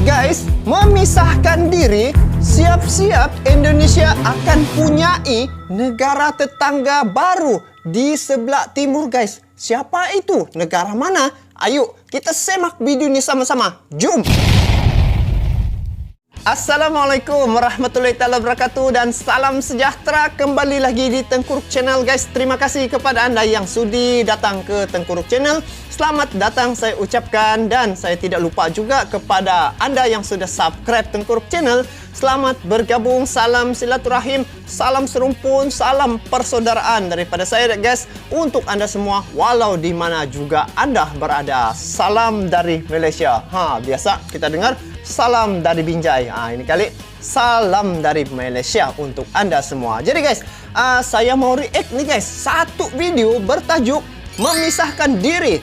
Guys, memisahkan diri, siap-siap Indonesia akan punyai negara tetangga baru di sebelah timur guys. Siapa itu? Negara mana? Ayo kita semak video ini sama-sama. Jom! Assalamualaikum warahmatullahi wabarakatuh dan salam sejahtera kembali lagi di Tengkuruk Channel guys. Terima kasih kepada anda yang sudi datang ke Tengkuruk Channel. Selamat datang saya ucapkan, dan saya tidak lupa juga kepada anda yang sudah subscribe Tengkuruk Channel. Selamat bergabung, salam silaturahim, salam serumpun, salam persaudaraan daripada saya guys untuk anda semua walau di mana juga anda berada. Salam dari Malaysia. Biasa kita dengar salam dari Binjai. Ini kali salam dari Malaysia untuk anda semua. Jadi guys, saya mau react nih guys, satu video bertajuk memisahkan diri.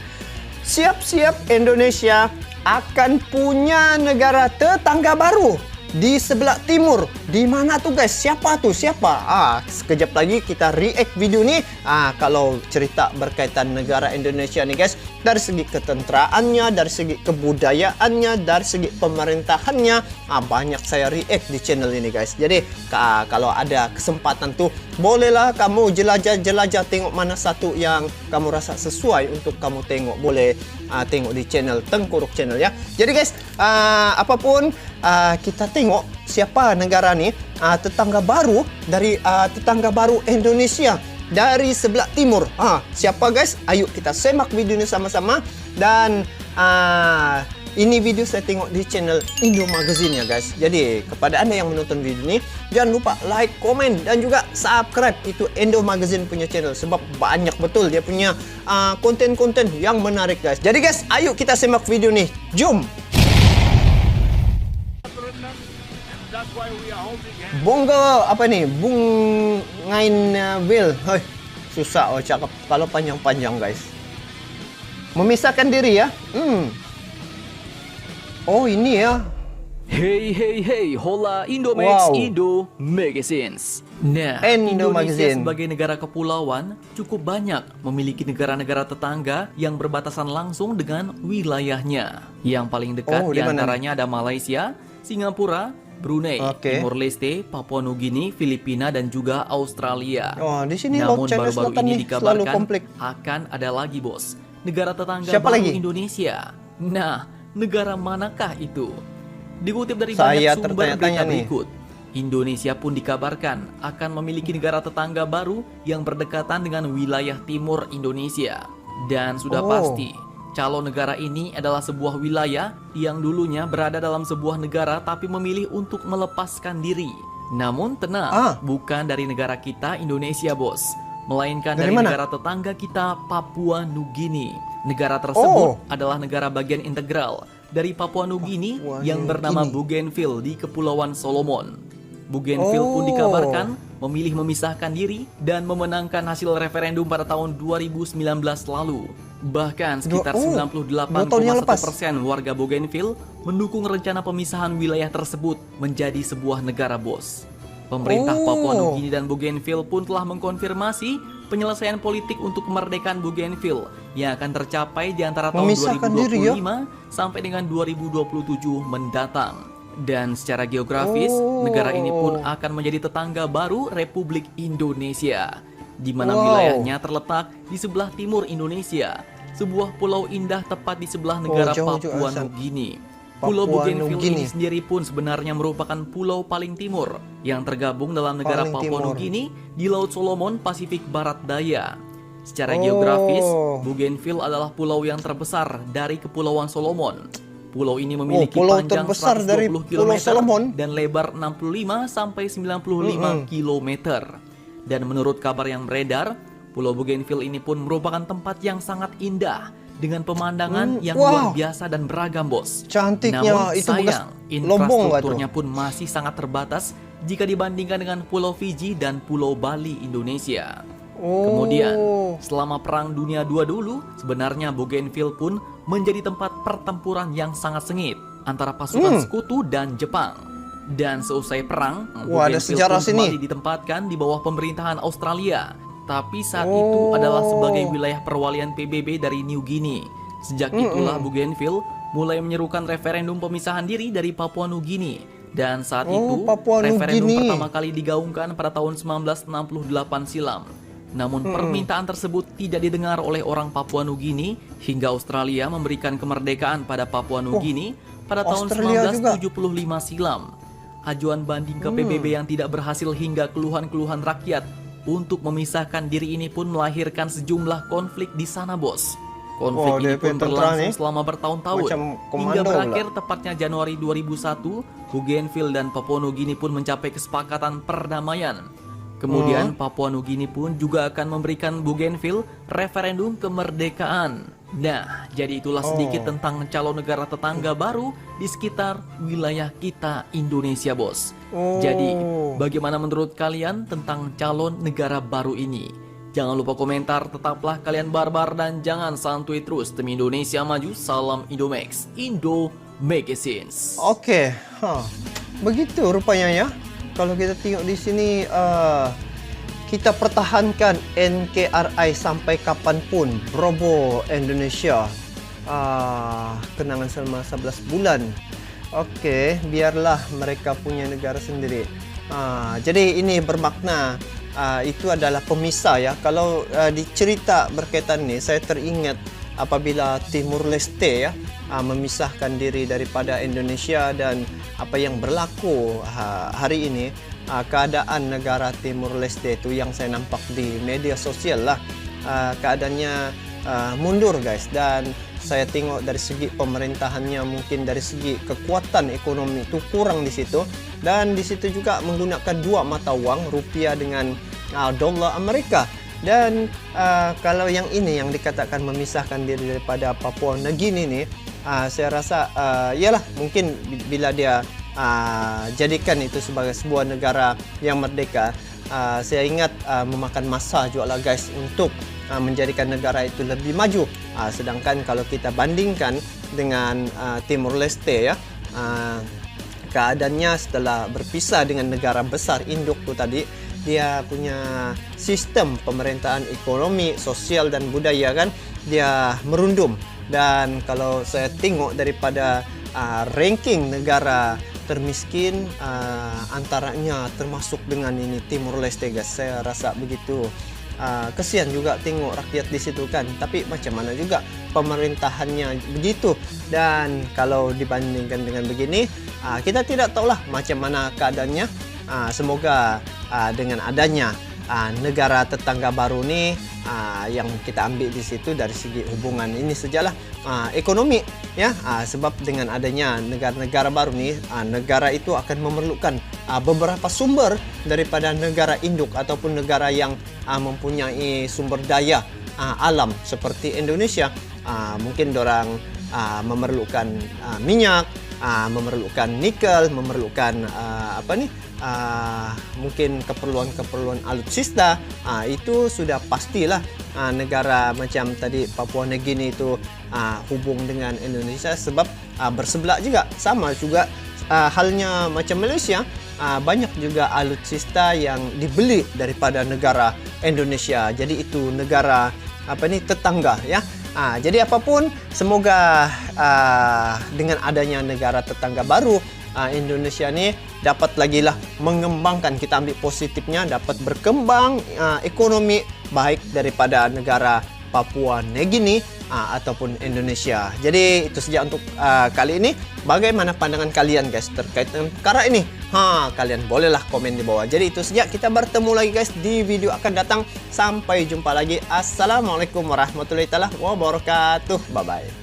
Siap-siap Indonesia akan punya negara tetangga baru di sebelah timur. Di mana tuh guys? Siapa tuh? Siapa? Sekejap lagi kita react video nih. Kalau cerita berkaitan negara Indonesia nih guys, dari segi ketentraannya, dari segi kebudayaannya, dari segi pemerintahannya, banyak saya react di channel ini guys. Jadi kalau ada kesempatan tuh, bolehlah kamu jelajah-jelajah, tengok mana satu yang kamu rasa sesuai untuk kamu tengok. Boleh tengok di channel Tengkuruk Channel ya. Jadi guys, apapun kita tengok siapa negara nih, tetangga baru dari tetangga baru Indonesia dari sebelah timur. Siapa guys? Ayo kita semak video ini sama-sama. Dan ini video saya tengok di channel Indo Magazine ya guys. Jadi kepada anda yang menonton video ini, jangan lupa like, komen, dan juga subscribe itu Indo Magazine punya channel. Sebab banyak betul dia punya konten-konten yang menarik guys. Jadi guys, ayo kita semak video nih. Jom! Bongga apa nih? Bungain Bill. Susah cakap kalau panjang-panjang guys. Memisahkan diri ya. Oh ini ya. Hey, hola Indomax, Wow. Indo Magazines. Nah, Indo Indonesia Magazine. sebagai negara kepulauan cukup banyak memiliki negara-negara tetangga yang berbatasan langsung dengan wilayahnya. Yang paling dekat di mana diantaranya ada Malaysia, Singapura, Brunei, Oke. Timor Leste, Papua Nugini, Filipina, dan juga Australia. Di sini Namun Laut China baru-baru Selatan ini nih selalu dikabarkan konflik. akan ada lagi bos, negara tetangga Siapa baru lagi? Indonesia. Nah, negara manakah itu? Dikutip dari Saya banyak sumber tertanya-tanya berita nih. berikut, Indonesia pun dikabarkan akan memiliki negara tetangga baru yang berdekatan dengan wilayah timur Indonesia. Dan sudah pasti, calon negara ini adalah sebuah wilayah yang dulunya berada dalam sebuah negara tapi memilih untuk melepaskan diri. Namun tenang, bukan dari negara kita Indonesia bos, melainkan Dari dari mana? negara tetangga kita Papua Nugini. Negara tersebut adalah negara bagian integral dari Papua Nugini yang bernama Bougainville di Kepulauan Solomon. Bougainville pun dikabarkan memilih memisahkan diri dan memenangkan hasil referendum pada tahun 2019 lalu. Bahkan sekitar 98,1% warga Bougainville mendukung rencana pemisahan wilayah tersebut menjadi sebuah negara bos. Pemerintah Papua Nugini dan Bougainville pun telah mengkonfirmasi penyelesaian politik untuk kemerdekaan Bougainville yang akan tercapai di antara tahun 2025 sampai dengan 2027 mendatang. Dan secara geografis, negara ini pun akan menjadi tetangga baru Republik Indonesia, di mana wilayahnya terletak di sebelah timur Indonesia, sebuah pulau indah tepat di sebelah negara Papua Nugini. Pulau Bougainville ini sendiri pun sebenarnya merupakan pulau paling timur yang tergabung dalam negara Papua Nugini di Laut Solomon, Pasifik Barat Daya. Secara geografis, Bougainville adalah pulau yang terbesar dari Kepulauan Solomon. Pulau ini memiliki panjang 120 km dan lebar 65 sampai 95 km. Dan menurut kabar yang beredar, Pulau Bougainville ini pun merupakan tempat yang sangat indah dengan pemandangan yang luar biasa dan beragam bos. Cantiknya. Namun Itu sayang, Lombong infrastrukturnya pun masih sangat terbatas jika dibandingkan dengan Pulau Fiji dan Pulau Bali Indonesia. Kemudian, selama Perang Dunia II dulu, sebenarnya Bougainville pun menjadi tempat pertempuran yang sangat sengit antara pasukan sekutu dan Jepang. Dan seusai perang, Bougainville pun kembali ditempatkan di bawah pemerintahan Australia. Tapi saat itu adalah sebagai wilayah perwalian PBB dari New Guinea. Sejak itulah Bougainville mulai menyerukan referendum pemisahan diri dari Papua Nugini. Dan saat itu, Papua referendum Nugini pertama kali digaungkan pada tahun 1968 silam. Namun permintaan tersebut tidak didengar oleh orang Papua Nugini hingga Australia memberikan kemerdekaan pada Papua Nugini pada tahun Australia 1975 silam. Ajuan banding ke PBB yang tidak berhasil hingga keluhan-keluhan rakyat untuk memisahkan diri ini pun melahirkan sejumlah konflik di sana, bos. Konflik ini pun berlangsung selama bertahun-tahun hingga berakhir tepatnya Januari 2001, Bougainville dan Papua Nugini pun mencapai kesepakatan perdamaian. Kemudian Papua Nugini pun juga akan memberikan Bougainville referendum kemerdekaan. Nah, jadi itulah sedikit tentang calon negara tetangga baru di sekitar wilayah kita Indonesia, bos. Jadi, bagaimana menurut kalian tentang calon negara baru ini? Jangan lupa komentar, tetaplah kalian barbar dan jangan santuy terus. Tim Indonesia maju, salam Indomax, Indo Magazines. Oke, begitu rupanya ya. Kalau kita tengok di sini, kita pertahankan NKRI sampai kapanpun. Brobo Indonesia, kenangan selama 11 bulan. Oke, biarlah mereka punya negara sendiri. Jadi ini bermakna itu adalah pemisah ya. Kalau dicerita berkaitan ini, saya teringat apabila Timur Leste ya memisahkan diri daripada Indonesia, dan apa yang berlaku hari ini, keadaan negara Timur Leste itu yang saya nampak di media sosial lah, keadaannya mundur guys. Dan saya tengok dari segi pemerintahannya, mungkin dari segi kekuatan ekonomi itu kurang di situ, dan di situ juga menggunakan dua mata wang, rupiah dengan dolar Amerika. Dan kalau yang ini yang dikatakan memisahkan diri daripada Papua Nugini ini, saya rasa yalah, mungkin bila dia jadikan itu sebagai sebuah negara yang merdeka, saya ingat memakan masa juga lah guys untuk menjadikan negara itu lebih maju. Sedangkan kalau kita bandingkan dengan Timur Leste ya, keadaannya setelah berpisah dengan negara besar induk tu tadi, dia punya sistem pemerintahan ekonomi, sosial dan budaya kan, dia merundum. Dan kalau saya tengok daripada ranking negara termiskin, antaranya termasuk dengan ini Timur Leste guys. Saya rasa begitu. Kesian juga tengok rakyat di situ kan. Tapi macam mana juga pemerintahannya begitu. Dan kalau dibandingkan dengan begini, kita tidak tahulah macam mana keadaannya. Semoga dengan adanya negara tetangga baru ni, yang kita ambil di situ dari segi hubungan ini sajalah ekonomi ya, sebab dengan adanya negara-negara baru ni, negara itu akan memerlukan beberapa sumber daripada negara induk ataupun negara yang mempunyai sumber daya alam seperti Indonesia. Mungkin dorang memerlukan minyak, memerlukan nikel, memerlukan mungkin keperluan-keperluan alutsista. Itu sudah pastilah negara macam tadi Papua Nugini itu hubung dengan Indonesia, sebab bersebelah juga. Sama juga halnya macam Malaysia, banyak juga alutsista yang dibeli daripada negara Indonesia. Jadi itu negara tetangga ya. Jadi apapun, semoga dengan adanya negara tetangga baru, Indonesia ni dapat lagi lah mengembangkan, kita ambil positifnya, dapat berkembang ekonomi baik daripada negara Papua Nugini ataupun Indonesia. Jadi itu saja untuk kali ini. Bagaimana pandangan kalian guys terkait dengan perkara ini? Kalian bolehlah komen di bawah. Jadi itu saja, kita bertemu lagi guys di video akan datang. Sampai jumpa lagi. Assalamualaikum warahmatullahi wabarakatuh. Bye bye.